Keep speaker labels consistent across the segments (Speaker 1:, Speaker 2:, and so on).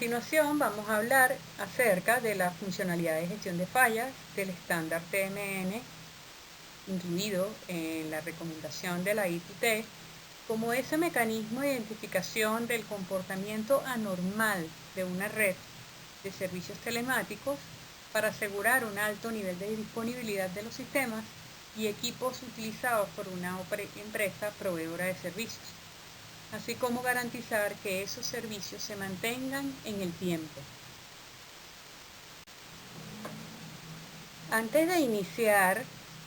Speaker 1: continuación vamos a hablar acerca de la funcionalidad de gestión de fallas del estándar TMN incluido en la recomendación de la ITT como ese mecanismo de identificación del comportamiento anormal de una red de servicios telemáticos para asegurar un alto nivel de disponibilidad de los sistemas y equipos utilizados por una empresa proveedora de servicios, así como garantizar que esos servicios se mantengan en el tiempo. Antes de iniciar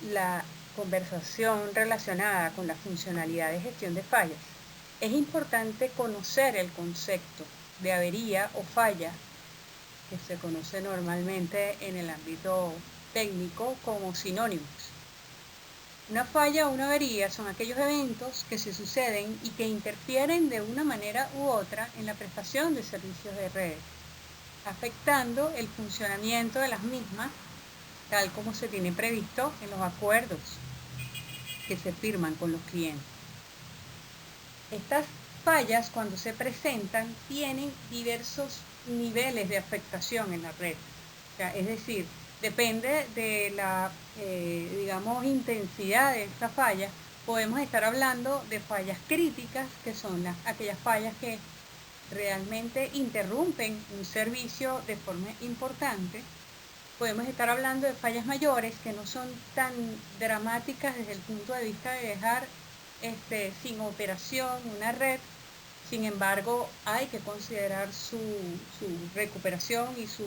Speaker 1: la conversación relacionada con la funcionalidad de gestión de fallas, es importante conocer el concepto de avería o falla, que se conoce normalmente en el ámbito técnico como sinónimos. Una falla o una avería son aquellos eventos que se suceden y que interfieren de una manera u otra en la prestación de servicios de red, afectando el funcionamiento de las mismas, tal como se tiene previsto en los acuerdos que se firman con los clientes. Estas fallas, cuando se presentan, tienen diversos niveles de afectación en la red. O sea, es decir, depende de la, intensidad de esta falla. Podemos estar hablando de fallas críticas, que son aquellas fallas que realmente interrumpen un servicio de forma importante. Podemos estar hablando de fallas mayores que no son tan dramáticas desde el punto de vista de dejar sin operación una red. Sin embargo, hay que considerar su recuperación y su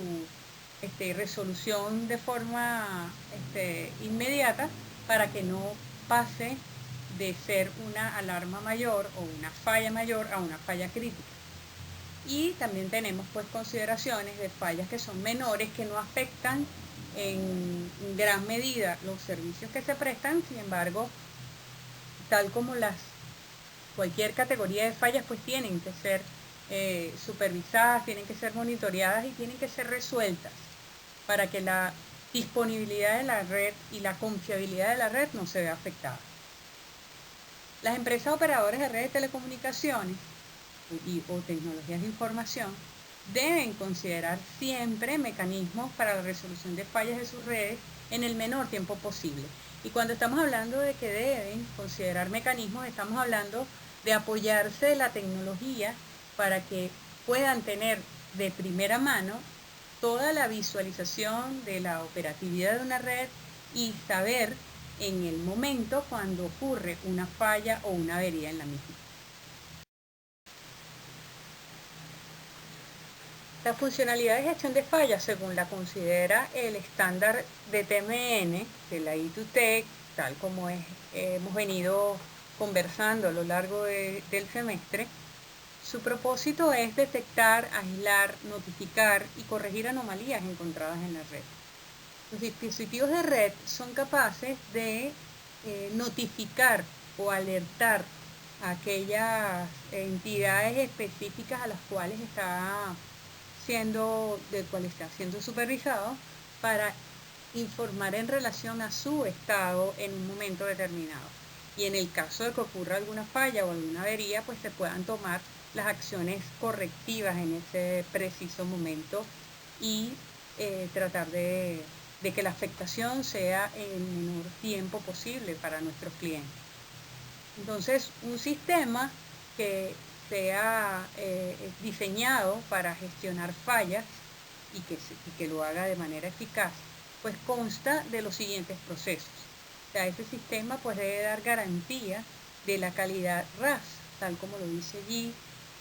Speaker 1: resolución de forma inmediata para que no pase de ser una alarma mayor o una falla mayor a una falla crítica. Y también tenemos pues consideraciones de fallas que son menores, que no afectan en gran medida los servicios que se prestan. Sin embargo, tal como cualquier categoría de fallas, pues tienen que ser supervisadas, tienen que ser monitoreadas y tienen que ser resueltas para que la disponibilidad de la red y la confiabilidad de la red no se vea afectada. Las empresas operadoras de redes de telecomunicaciones o tecnologías de información deben considerar siempre mecanismos para la resolución de fallas de sus redes en el menor tiempo posible. Y cuando estamos hablando de que deben considerar mecanismos, estamos hablando de apoyarse de la tecnología para que puedan tener de primera mano toda la visualización de la operatividad de una red y saber en el momento cuando ocurre una falla o una avería en la misma. La funcionalidad de gestión de fallas, según la considera el estándar de TMN de la ITT, tal como hemos venido conversando a lo largo del semestre, su propósito es detectar, aislar, notificar y corregir anomalías encontradas en la red. Los dispositivos de red son capaces de notificar o alertar a aquellas entidades específicas a las cuales está siendo supervisado para informar en relación a su estado en un momento determinado. Y en el caso de que ocurra alguna falla o alguna avería, pues se puedan tomar las acciones correctivas en ese preciso momento y tratar de que la afectación sea en el menor tiempo posible para nuestros clientes. Entonces, un sistema que sea diseñado para gestionar fallas y que lo haga de manera eficaz, pues consta de los siguientes procesos. O sea, ese sistema pues debe dar garantía de la calidad RAS, tal como lo dice allí.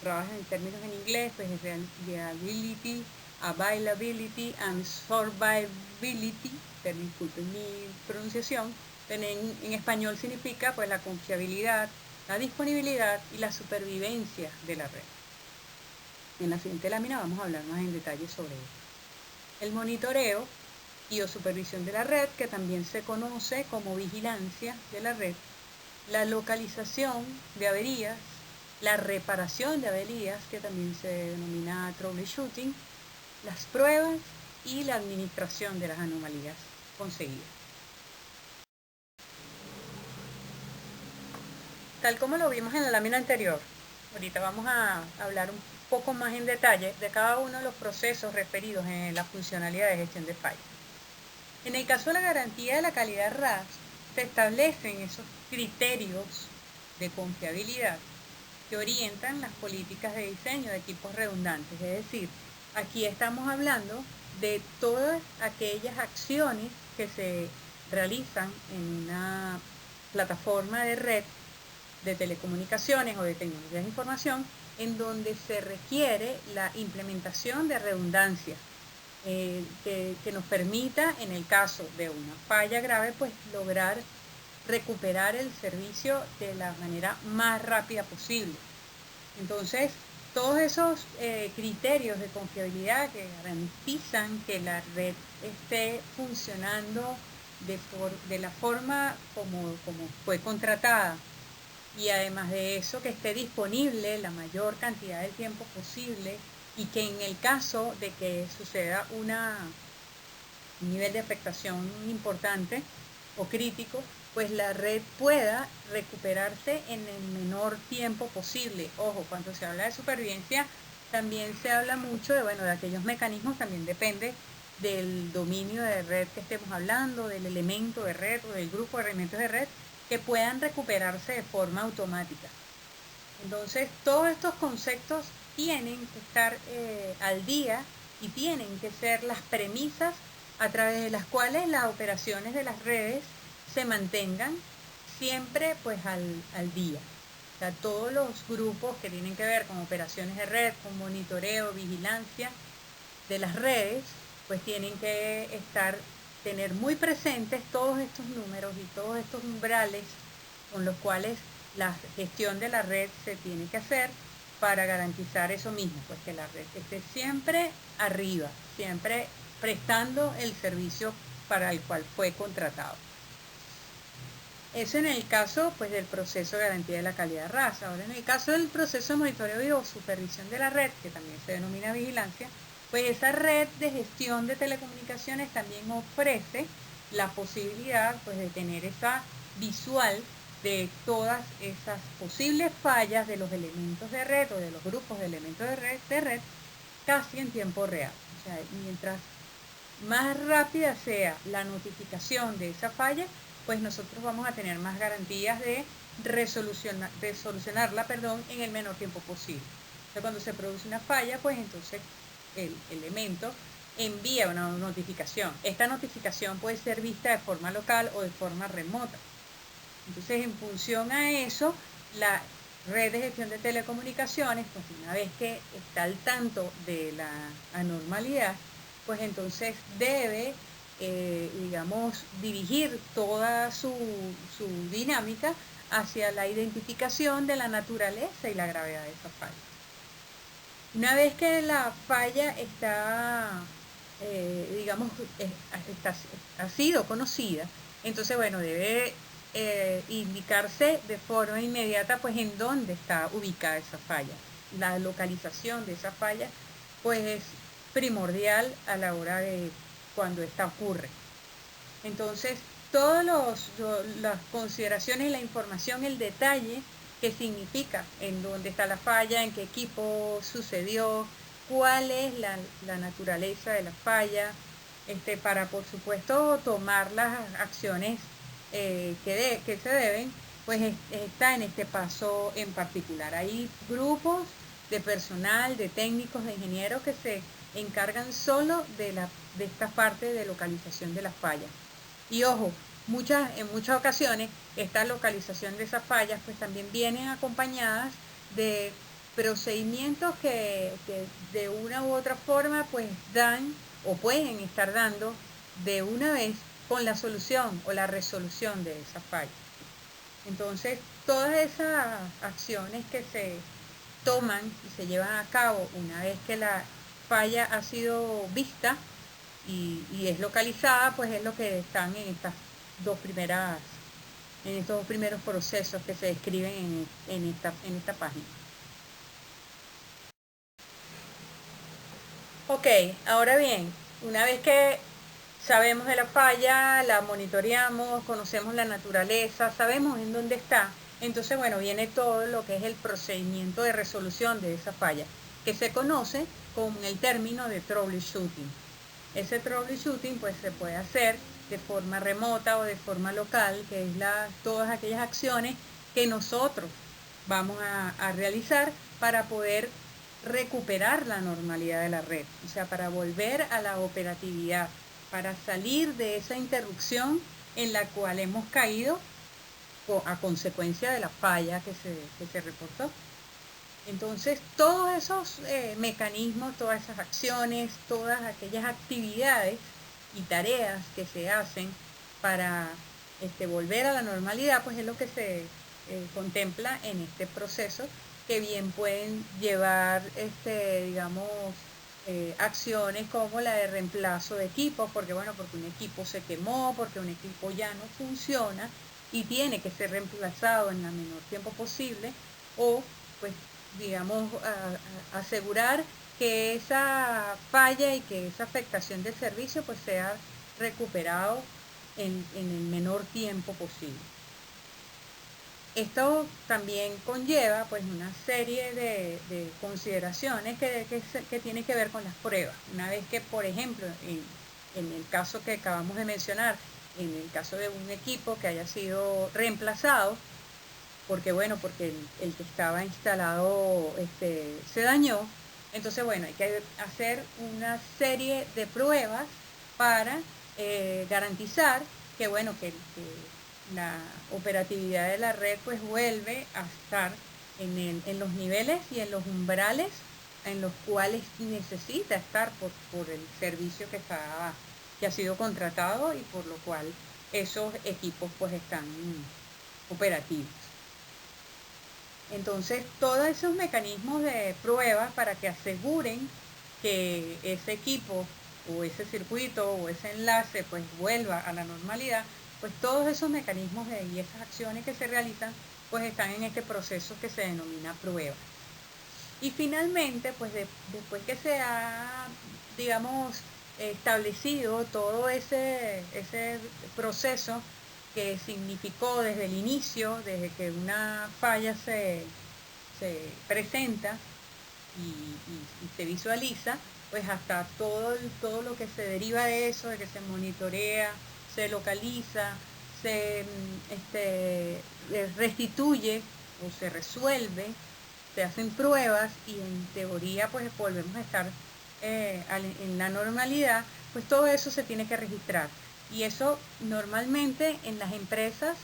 Speaker 1: RAS en términos en inglés, pues es Reliability, Availability and Survivability, disculpen mi pronunciación, en español significa pues la confiabilidad, la disponibilidad y la supervivencia de la red. En la siguiente lámina vamos a hablar más en detalle sobre esto. El monitoreo y o supervisión de la red, que también se conoce como vigilancia de la red, la localización de averías, la reparación de averías, que también se denomina troubleshooting, las pruebas y la administración de las anomalías conseguidas. Tal como lo vimos en la lámina anterior, Ahorita vamos a hablar un poco más en detalle de cada uno de los procesos referidos en la funcionalidad de gestión de fallas. En el caso de la garantía de la calidad RAS, se establecen esos criterios de confiabilidad que orientan las políticas de diseño de equipos redundantes. Es decir, aquí estamos hablando de todas aquellas acciones que se realizan en una plataforma de red de telecomunicaciones o de tecnologías de información en donde se requiere la implementación de redundancia que nos permita, en el caso de una falla grave, pues lograr recuperar el servicio de la manera más rápida posible. Entonces, todos esos criterios de confiabilidad que garantizan que la red esté funcionando de la forma como fue contratada, y además de eso que esté disponible la mayor cantidad de tiempo posible, y que en el caso de que suceda un nivel de afectación importante o crítico, pues la red pueda recuperarse en el menor tiempo posible. Ojo, cuando se habla de supervivencia, también se habla mucho de aquellos mecanismos, también depende del dominio de red que estemos hablando, del elemento de red o del grupo de elementos de red, que puedan recuperarse de forma automática. Entonces, todos estos conceptos tienen que estar al día y tienen que ser las premisas a través de las cuales las operaciones de las redes se mantengan siempre pues al día. O sea, todos los grupos que tienen que ver con operaciones de red, con monitoreo, vigilancia de las redes, pues tienen que tener muy presentes todos estos números y todos estos umbrales con los cuales la gestión de la red se tiene que hacer para garantizar eso mismo, pues que la red esté siempre arriba, siempre prestando el servicio para el cual fue contratado. Eso en el caso pues del proceso de garantía de la calidad RAS. Ahora, en el caso del proceso de monitoreo y supervisión de la red, que también se denomina vigilancia, pues esa red de gestión de telecomunicaciones también ofrece la posibilidad pues de tener esa visual de todas esas posibles fallas de los elementos de red o de los grupos de elementos de red casi en tiempo real. O sea, mientras más rápida sea la notificación de esa falla, pues nosotros vamos a tener más garantías de solucionarla en el menor tiempo posible. Entonces, cuando se produce una falla, pues entonces el elemento envía una notificación. Esta notificación puede ser vista de forma local o de forma remota. Entonces, en función a eso, la red de gestión de telecomunicaciones, pues una vez que está al tanto de la anormalidad, pues entonces debe, dirigir toda su dinámica hacia la identificación de la naturaleza y la gravedad de esa falla. Una vez que la falla está, ha sido conocida, entonces, debe indicarse de forma inmediata, pues, en dónde está ubicada esa falla. La localización de esa falla, pues, es primordial a la hora de cuando esta ocurre. Entonces, todas las consideraciones, la información, el detalle que significa en dónde está la falla, en qué equipo sucedió, cuál es la naturaleza de la falla, para por supuesto tomar las acciones que se deben, pues está en este paso en particular. Hay grupos de personal, de técnicos, de ingenieros que se encargan solo de esta parte de localización de las fallas. Y ojo, en muchas ocasiones esta localización de esas fallas pues también vienen acompañadas de procedimientos que de una u otra forma pues dan o pueden estar dando de una vez con la solución o la resolución de esa falla. Entonces, todas esas acciones que se toman y se llevan a cabo una vez que la falla ha sido vista y es localizada, pues es lo que están en estos dos primeros procesos que se describen en esta página. Ok, ahora bien, una vez que sabemos de la falla, la monitoreamos, conocemos la naturaleza, sabemos en dónde está, Entonces, bueno, viene todo lo que es el procedimiento de resolución de esa falla, que se conoce con el término de troubleshooting. Ese troubleshooting pues se puede hacer de forma remota o de forma local, que es todas aquellas acciones que nosotros vamos a realizar para poder recuperar la normalidad de la red, o sea, para volver a la operatividad, para salir de esa interrupción en la cual hemos caído a consecuencia de la falla que se reportó. Entonces, todos esos mecanismos, todas esas acciones, todas aquellas actividades y tareas que se hacen para volver a la normalidad, pues es lo que se contempla en este proceso, que bien pueden llevar, digamos, acciones como la de reemplazo de equipos, porque bueno, porque un equipo se quemó, porque un equipo ya no funciona y tiene que ser reemplazado en el menor tiempo posible, o pues digamos, asegurar que esa falla y que esa afectación del servicio pues sea recuperado en el menor tiempo posible. Esto también conlleva pues una serie de consideraciones que tienen que ver con las pruebas. Una vez que, por ejemplo, en el caso que acabamos de mencionar, en el caso de un equipo que haya sido reemplazado, porque bueno, porque el que estaba instalado se dañó. Entonces, bueno, hay que hacer una serie de pruebas para garantizar que, bueno, que la operatividad de la red pues vuelve a estar en los niveles y en los umbrales en los cuales necesita estar por el servicio que ha sido contratado y por lo cual esos equipos pues están operativos. Entonces, todos esos mecanismos de prueba para que aseguren que ese equipo o ese circuito o ese enlace pues vuelva a la normalidad, pues todos esos mecanismos y esas acciones que se realizan pues están en este proceso que se denomina prueba. Y finalmente, pues después que se ha, digamos, establecido todo ese proceso que significó desde el inicio, desde que una falla se presenta y se visualiza, pues hasta todo lo que se deriva de eso, de que se monitorea, se localiza, se restituye o se resuelve, se hacen pruebas y en teoría pues volvemos a estar en la normalidad, pues todo eso se tiene que registrar. Y eso normalmente en las empresas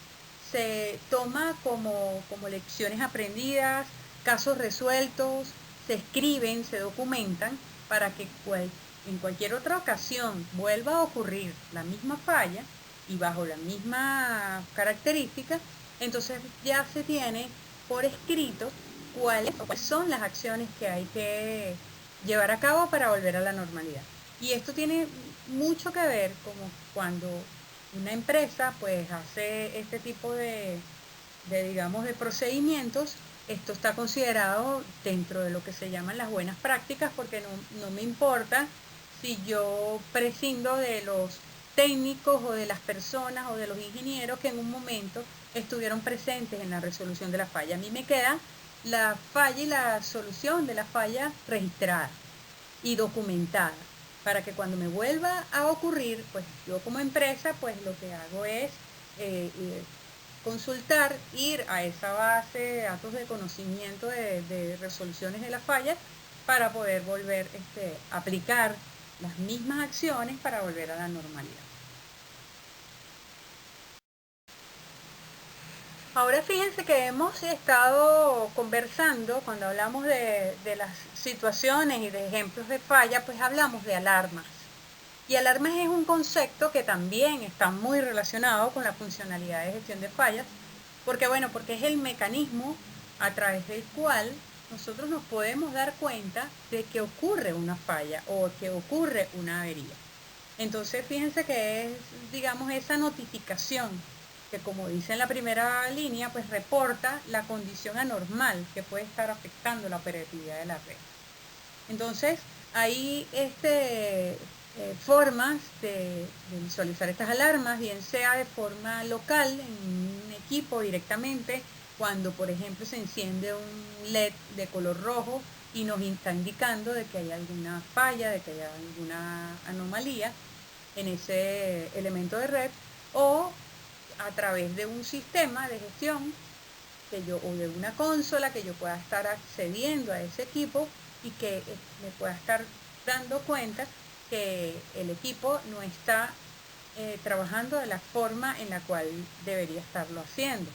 Speaker 1: se toma como lecciones aprendidas, casos resueltos, se escriben, se documentan para que en cualquier otra ocasión vuelva a ocurrir la misma falla y bajo la misma característica, entonces ya se tiene por escrito cuáles son las acciones que hay que llevar a cabo para volver a la normalidad. Y esto tiene mucho que ver como cuando una empresa pues hace este tipo digamos, de procedimientos. Esto está considerado dentro de lo que se llaman las buenas prácticas, porque no me importa si yo prescindo de los técnicos o de las personas o de los ingenieros que en un momento estuvieron presentes en la resolución de la falla. A mí me queda la falla y la solución de la falla registrada y documentada, para que cuando me vuelva a ocurrir, pues yo como empresa, pues lo que hago es consultar, ir a esa base de datos de conocimiento de resoluciones de las fallas para poder volver a aplicar las mismas acciones para volver a la normalidad. Ahora fíjense que hemos estado conversando, cuando hablamos de las situaciones y de ejemplos de falla, pues hablamos de alarmas. Y alarmas es un concepto que también está muy relacionado con la funcionalidad de gestión de fallas, porque bueno, porque es el mecanismo a través del cual nosotros nos podemos dar cuenta de que ocurre una falla o que ocurre una avería. Entonces fíjense que es, digamos, esa notificación que, como dice en la primera línea, pues reporta la condición anormal que puede estar afectando la operatividad de la red. Entonces, hay formas de visualizar estas alarmas, bien sea de forma local, en un equipo directamente, cuando por ejemplo se enciende un LED de color rojo y nos está indicando de que hay alguna falla, de que hay alguna anomalía en ese elemento de red, o a través de un sistema de gestión o de una consola que yo pueda estar accediendo a ese equipo y que me pueda estar dando cuenta que el equipo no está trabajando de la forma en la cual debería estarlo haciendo.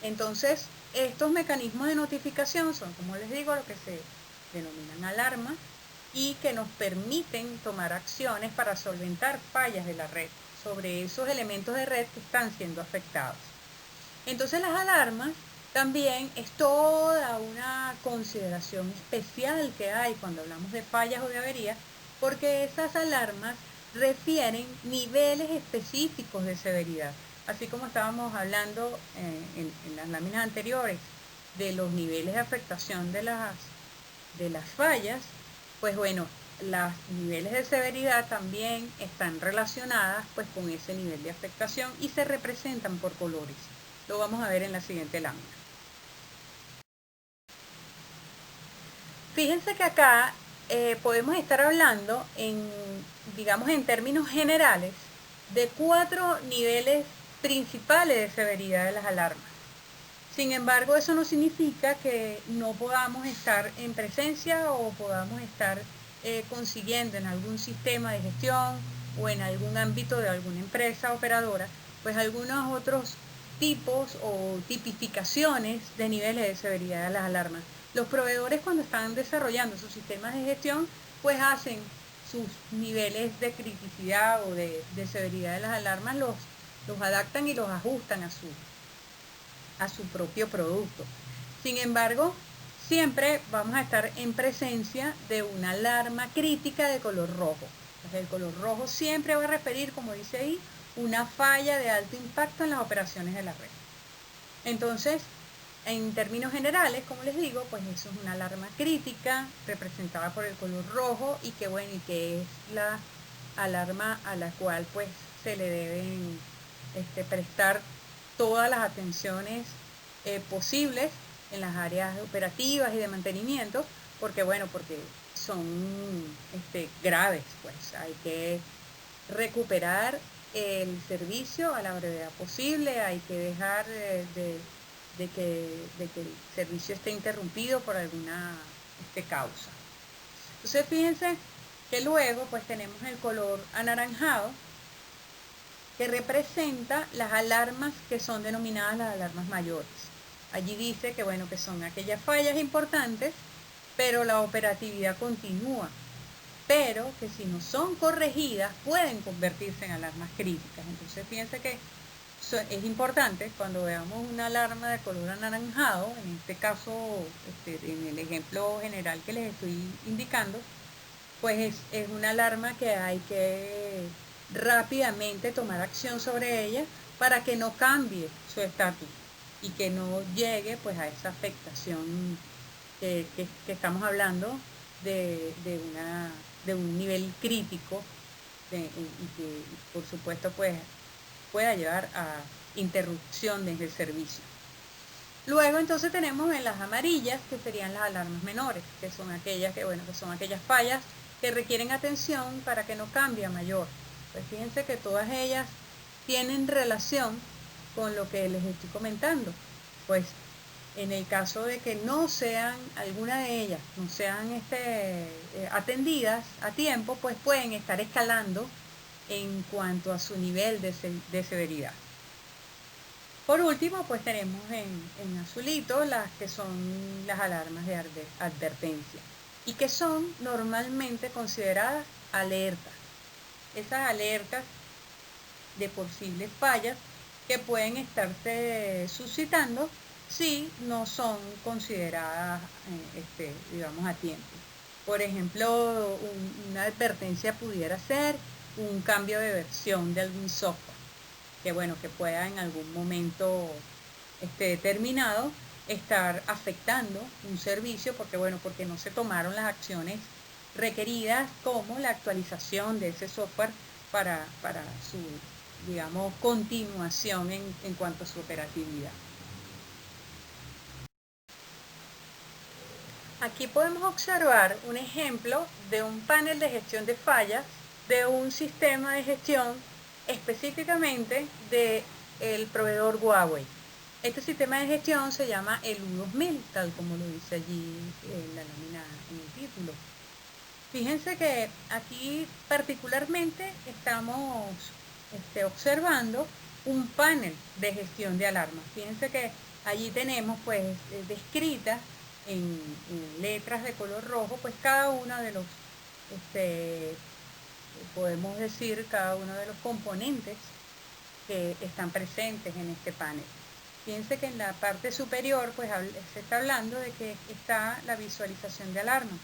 Speaker 1: Entonces, estos mecanismos de notificación son, como les digo, lo que se denominan alarmas y que nos permiten tomar acciones para solventar fallas de la red sobre esos elementos de red que están siendo afectados. Entonces, las alarmas también es toda una consideración especial que hay cuando hablamos de fallas o de averías, porque esas alarmas refieren niveles específicos de severidad. Así como estábamos hablando en las láminas anteriores de los niveles de afectación de las fallas, pues bueno, los niveles de severidad también están relacionadas pues con ese nivel de afectación y se representan por colores. Lo vamos a ver en la siguiente lámina. Fíjense que acá podemos estar hablando digamos en términos generales, de 4 niveles principales de severidad de las alarmas. Sin embargo, eso no significa que no podamos estar en presencia o podamos estar consiguiendo en algún sistema de gestión o en algún ámbito de alguna empresa operadora, pues algunos otros tipos o tipificaciones de niveles de severidad de las alarmas. Los proveedores, cuando están desarrollando sus sistemas de gestión, pues hacen sus niveles de criticidad o de severidad de las alarmas, los adaptan y los ajustan a su propio producto. Sin embargo, siempre vamos a estar en presencia de una alarma crítica de color rojo. Entonces, el color rojo siempre va a referir, como dice ahí, una falla de alto impacto en las operaciones de la red. Entonces, en términos generales, como les digo, pues eso es una alarma crítica representada por el color rojo y que bueno, y que es la alarma a la cual pues se le deben prestar todas las atenciones posibles en las áreas operativas y de mantenimiento, porque bueno, porque son graves, pues hay que recuperar el servicio a la brevedad posible, hay que dejar de que el servicio esté interrumpido por alguna causa. Entonces fíjense que luego pues tenemos el color anaranjado, que representa las alarmas que son denominadas las alarmas mayores. Allí dice que bueno, que son aquellas fallas importantes, pero la operatividad continúa, pero que si no son corregidas pueden convertirse en alarmas críticas. Entonces fíjense que es importante cuando veamos una alarma de color anaranjado, en este caso, en el ejemplo general que les estoy indicando, pues es una alarma que hay que rápidamente tomar acción sobre ella para que no cambie su estatus y que no llegue pues a esa afectación que estamos hablando de un nivel crítico y que por supuesto pues pueda llevar a interrupción desde el servicio. Luego entonces tenemos en las amarillas, que serían las alarmas menores, que son aquellas que son aquellas fallas que requieren atención para que no cambie a mayor. Pues fíjense que todas ellas tienen relación con lo que les estoy comentando. Pues en el caso de que no sean, alguna de ellas no sean atendidas a tiempo, pues pueden estar escalando en cuanto a su nivel de severidad. Por último, pues tenemos en azulito las que son las alarmas de advertencia y que son normalmente consideradas alertas. Esas alertas de posibles fallas que pueden estarse suscitando si no son consideradas, digamos, a tiempo. Por ejemplo, una advertencia pudiera ser un cambio de versión de algún software que bueno, que pueda en algún momento determinado estar afectando un servicio porque bueno, porque no se tomaron las acciones requeridas como la actualización de ese software para su, digamos, continuación en cuanto a su operatividad. Aquí podemos observar un ejemplo de un panel de gestión de fallas de un sistema de gestión específicamente del proveedor Huawei. Este sistema de gestión se llama el U2000, tal como lo dice allí en la lámina en el título. Fíjense que aquí particularmente estamos observando un panel de gestión de alarmas. Fíjense que allí tenemos pues descritas en letras de color rojo pues cada uno de los, podemos decir cada uno de los componentes que están presentes en este panel. Fíjense que en la parte superior pues se está hablando de que está la visualización de alarma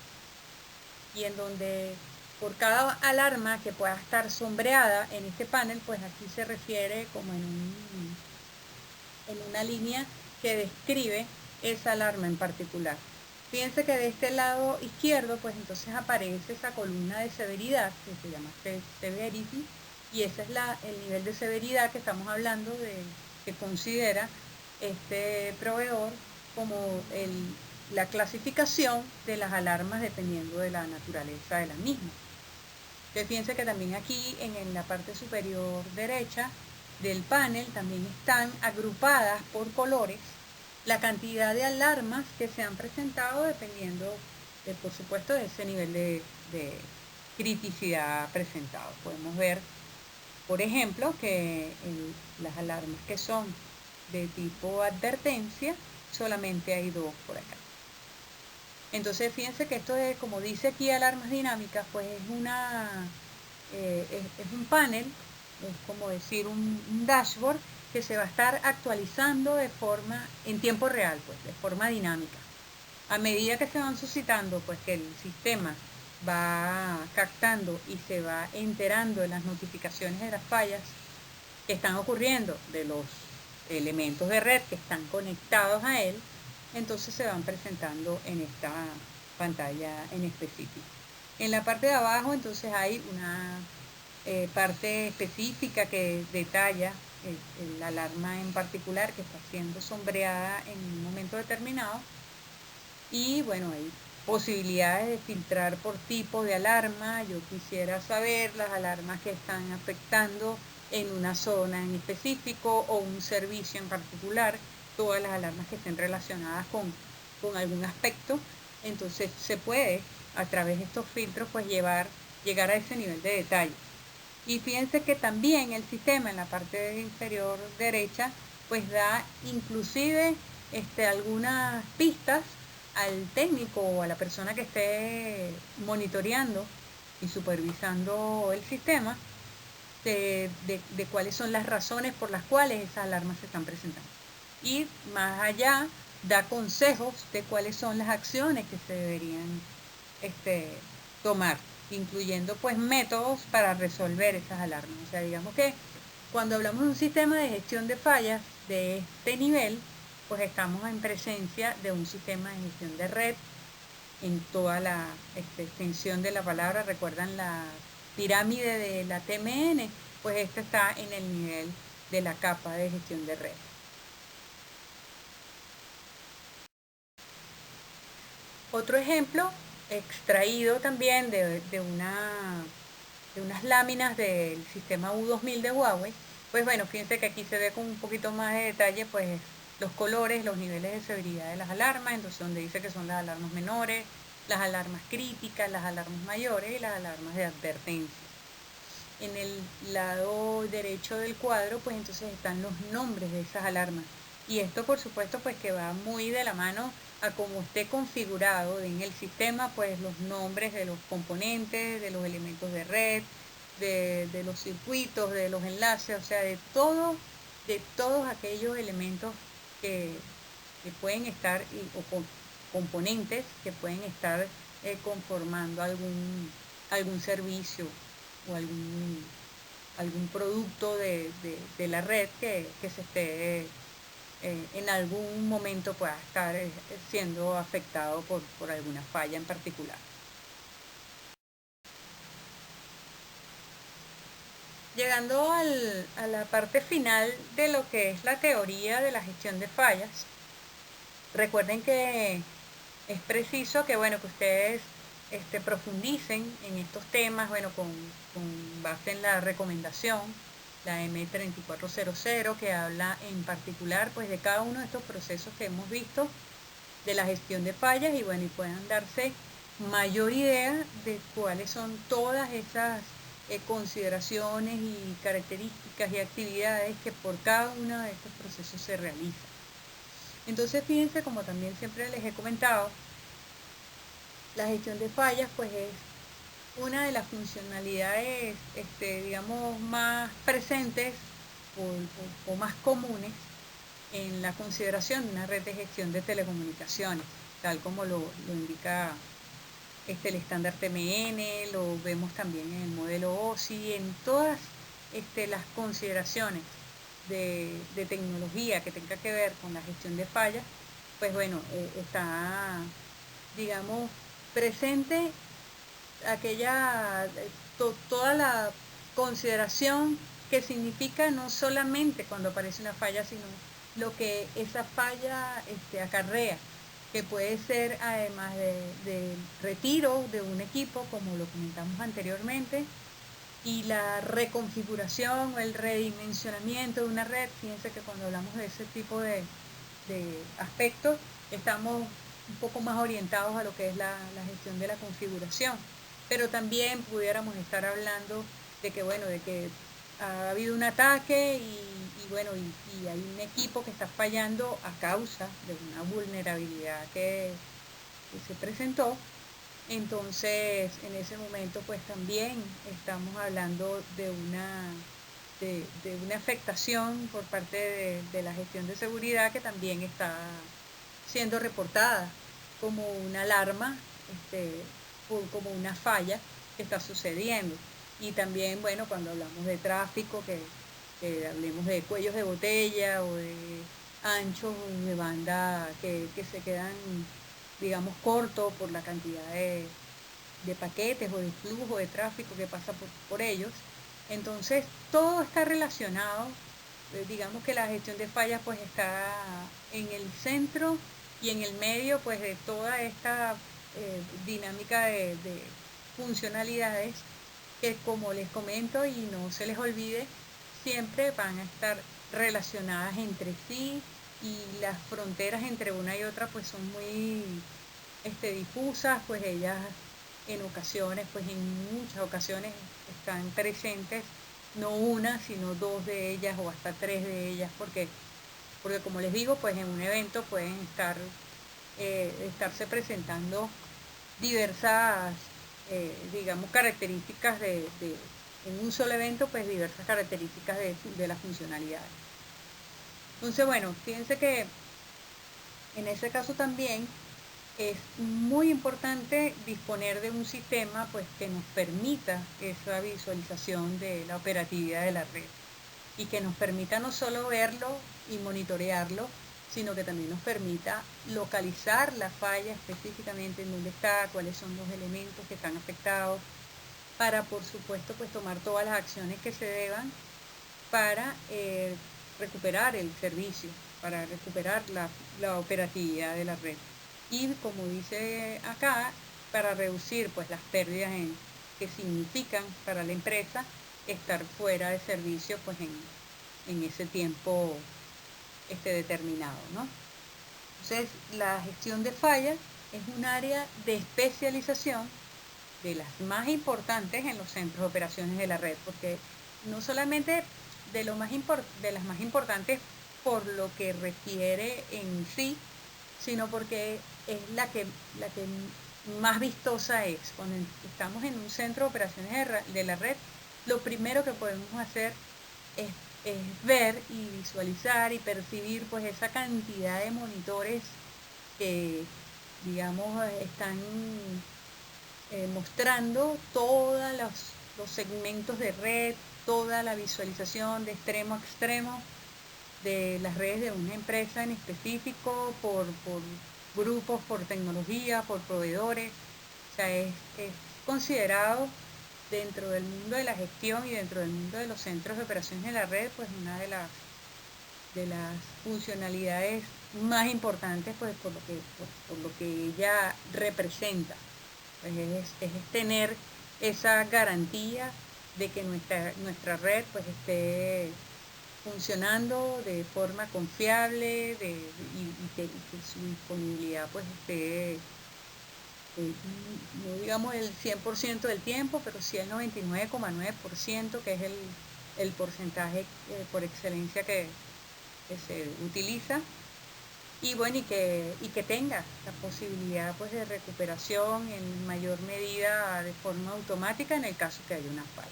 Speaker 1: y en donde por cada alarma que pueda estar sombreada en este panel, pues aquí se refiere como en una línea que describe esa alarma en particular. Fíjense que de este lado izquierdo, pues entonces aparece esa columna de severidad que se llama Severity, y ese es el nivel de severidad que estamos hablando que considera este proveedor como la clasificación de las alarmas dependiendo de la naturaleza de la misma. Entonces fíjense que también aquí en la parte superior derecha del panel también están agrupadas por colores la cantidad de alarmas que se han presentado dependiendo, por supuesto, de ese nivel de criticidad presentado. Podemos ver, por ejemplo, que las alarmas que son de tipo advertencia, solamente hay 2 por acá. Entonces fíjense que esto es, como dice aquí alarmas dinámicas, pues es un panel, es como decir un dashboard que se va a estar actualizando en tiempo real, pues de forma dinámica. A medida que se van suscitando, pues que el sistema va captando y se va enterando de las notificaciones de las fallas que están ocurriendo, de los elementos de red que están conectados a él, entonces se van presentando en esta pantalla en específico. En la parte de abajo entonces hay una parte específica que detalla la alarma en particular que está siendo sombreada en un momento determinado, y bueno, hay posibilidades de filtrar por tipo de alarma. Yo quisiera saber las alarmas que están afectando en una zona en específico o un servicio en particular, todas las alarmas que estén relacionadas con algún aspecto. Entonces se puede a través de estos filtros pues llegar a ese nivel de detalle. Y fíjense que también el sistema en la parte inferior derecha pues da inclusive algunas pistas al técnico o a la persona que esté monitoreando y supervisando el sistema de cuáles son las razones por las cuales esas alarmas se están presentando. Y más allá da consejos de cuáles son las acciones que se deberían tomar, incluyendo pues métodos para resolver esas alarmas. O sea, digamos que cuando hablamos de un sistema de gestión de fallas de este nivel, pues estamos en presencia de un sistema de gestión de red en toda la extensión de la palabra. ¿Recuerdan la pirámide de la TMN? Pues este está en el nivel de la capa de gestión de red. Otro ejemplo extraído también de unas láminas del sistema U2000 de Huawei, pues bueno, fíjense que aquí se ve con un poquito más de detalle pues los colores, los niveles de severidad de las alarmas, entonces donde dice que son las alarmas menores, las alarmas críticas, las alarmas mayores y las alarmas de advertencia. En el lado derecho del cuadro pues entonces están los nombres de esas alarmas, y esto por supuesto pues que va muy de la mano a cómo esté configurado en el sistema, pues los nombres de los componentes, de los elementos de red, de los circuitos, de los enlaces, o sea, de todos aquellos elementos que pueden estar, o componentes que pueden estar conformando algún servicio o algún producto de la red que se esté en algún momento pueda estar siendo afectado por alguna falla en particular. Llegando a la parte final de lo que es la teoría de la gestión de fallas, recuerden que Es preciso que, bueno, que ustedes profundicen en estos temas, bueno, con base en la recomendación, la M3400, que habla en particular, pues, de cada uno de estos procesos que hemos visto de la gestión de fallas y, bueno, y puedan darse mayor idea de cuáles son todas esas consideraciones y características y actividades que por cada uno de estos procesos se realizan. Entonces, fíjense, como también siempre les he comentado, la gestión de fallas, pues es una de las funcionalidades, digamos, más presentes o más comunes en la consideración de una red de gestión de telecomunicaciones, tal como lo indica el estándar TMN, lo vemos también en el modelo OSI, en todas las consideraciones de tecnología que tenga que ver con la gestión de fallas, pues bueno, está, digamos, presente aquella, toda la consideración que significa no solamente cuando aparece una falla, sino lo que esa falla acarrea, que puede ser además de retiro de un equipo, como lo comentamos anteriormente, y la reconfiguración o el redimensionamiento de una red. Fíjense que cuando hablamos de ese tipo de aspectos, estamos un poco más orientados a lo que es la gestión de la configuración. Pero también pudiéramos estar hablando de que, bueno, de que ha habido un ataque y bueno, y hay un equipo que está fallando a causa de una vulnerabilidad que se presentó. Entonces, en ese momento, pues también estamos hablando de una afectación por parte de la gestión de seguridad que también está siendo reportada como una alarma, como una falla que está sucediendo. Y también, bueno, cuando hablamos de tráfico, que hablemos de cuellos de botella o de anchos de banda que se quedan, digamos, cortos por la cantidad de paquetes o de flujo de tráfico que pasa por ellos. Entonces, todo está relacionado. Digamos que la gestión de fallas pues está en el centro y en el medio pues de toda esta dinámica de funcionalidades que, como les comento y no se les olvide, siempre van a estar relacionadas entre sí, y las fronteras entre una y otra pues son muy difusas, pues ellas en ocasiones, pues en muchas ocasiones están presentes, no una, sino dos de ellas o hasta tres de ellas, porque como les digo, pues en un evento pueden estarse presentando diversas, digamos, características en un solo evento, pues diversas características de las funcionalidades. Entonces, bueno, fíjense que en ese caso también es muy importante disponer de un sistema pues que nos permita esa visualización de la operatividad de la red y que nos permita no solo verlo y monitorearlo, sino que también nos permita localizar la falla específicamente en dónde está, cuáles son los elementos que están afectados, para por supuesto pues tomar todas las acciones que se deban para recuperar el servicio, para recuperar la operatividad de la red. Y como dice acá, para reducir pues las pérdidas que significan para la empresa estar fuera de servicio pues en ese tiempo determinado, ¿no? Entonces, la gestión de fallas es un área de especialización de las más importantes en los centros de operaciones de la red, porque no solamente de las más importantes por lo que refiere en sí, sino porque es la que más vistosa es. Cuando estamos en un centro de operaciones de la red, lo primero que podemos hacer es, es ver y visualizar y percibir pues esa cantidad de monitores que, digamos, están mostrando todos los segmentos de red, toda la visualización de extremo a extremo de las redes de una empresa en específico, por grupos, por tecnología, por proveedores. O sea, es considerado dentro del mundo de la gestión y dentro del mundo de los centros de operaciones de la red, pues una de las funcionalidades más importantes, pues por lo que ella representa. Pues es tener esa garantía de que nuestra red pues esté funcionando de forma confiable y que su disponibilidad pues esté, no digamos el 100% del tiempo, pero sí el 99,9%, que es el porcentaje por excelencia que se utiliza. Y bueno, y que tenga la posibilidad pues de recuperación en mayor medida de forma automática en el caso que haya una falla.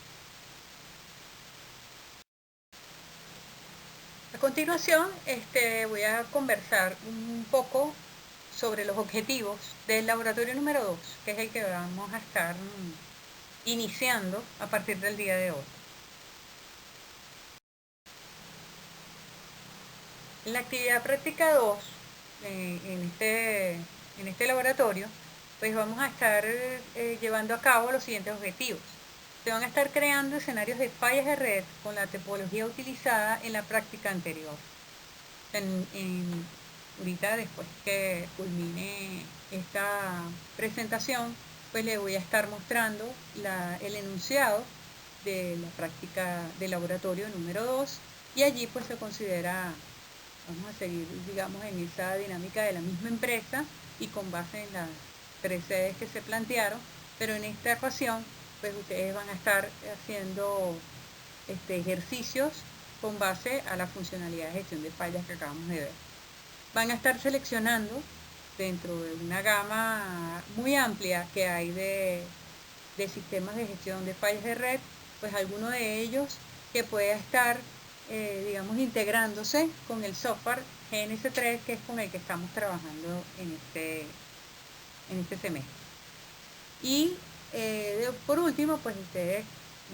Speaker 1: A continuación, voy a conversar un poco sobre los objetivos del laboratorio número 2, que es el que vamos a estar iniciando a partir del día de hoy. En la actividad práctica 2, en este laboratorio, pues vamos a estar llevando a cabo los siguientes objetivos. Se van a estar creando escenarios de fallas de red con la topología utilizada en la práctica anterior. Ahorita, después que culmine esta presentación, pues le voy a estar mostrando el enunciado de la práctica de laboratorio número 2, y allí pues se considera, vamos a seguir, digamos, en esa dinámica de la misma empresa y con base en las 3 sedes que se plantearon, pero en esta ocasión pues ustedes van a estar haciendo ejercicios con base a la funcionalidad de gestión de fallas que acabamos de ver. Van a estar seleccionando dentro de una gama muy amplia que hay de sistemas de gestión de fallas de red, pues alguno de ellos que pueda estar, digamos, integrándose con el software GNS3, que es con el que estamos trabajando en este semestre. Y por último, pues ustedes,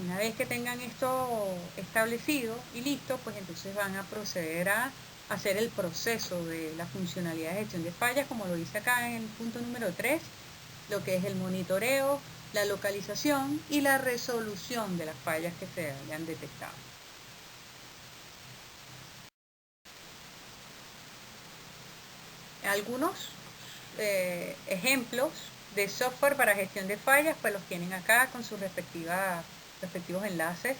Speaker 1: una vez que tengan esto establecido y listo, pues entonces van a proceder a hacer el proceso de la funcionalidad de gestión de fallas, como lo dice acá en el punto número 3, lo que es el monitoreo, la localización y la resolución de las fallas que se hayan detectado. Algunos ejemplos de software para gestión de fallas, pues los tienen acá con sus respectivos enlaces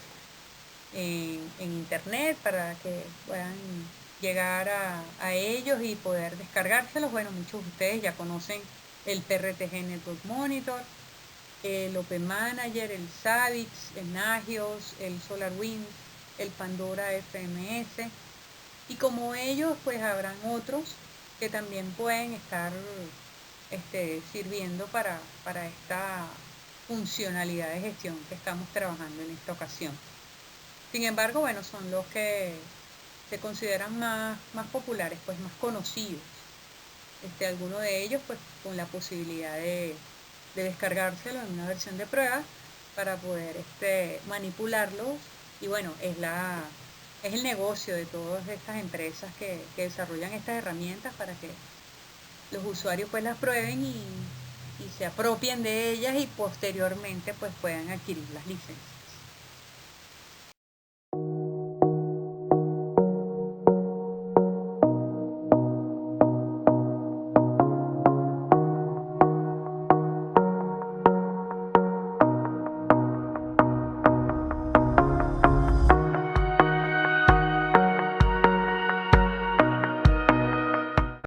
Speaker 1: en internet para que puedan llegar a ellos y poder descargárselos. Bueno, muchos de ustedes ya conocen el PRTG Network Monitor, el Open Manager, el Savix, el Nagios, el SolarWinds, el Pandora FMS, y como ellos pues habrán otros que también pueden estar sirviendo para esta funcionalidad de gestión que estamos trabajando en esta ocasión. Sin embargo, bueno, son los que se consideran más populares, pues más conocidos. Algunos de ellos pues con la posibilidad de descargárselo en una versión de prueba para poder manipularlos, y bueno, es el negocio de todas estas empresas que desarrollan estas herramientas para que los usuarios pues las prueben y se apropien de ellas y posteriormente pues puedan adquirir las licencias.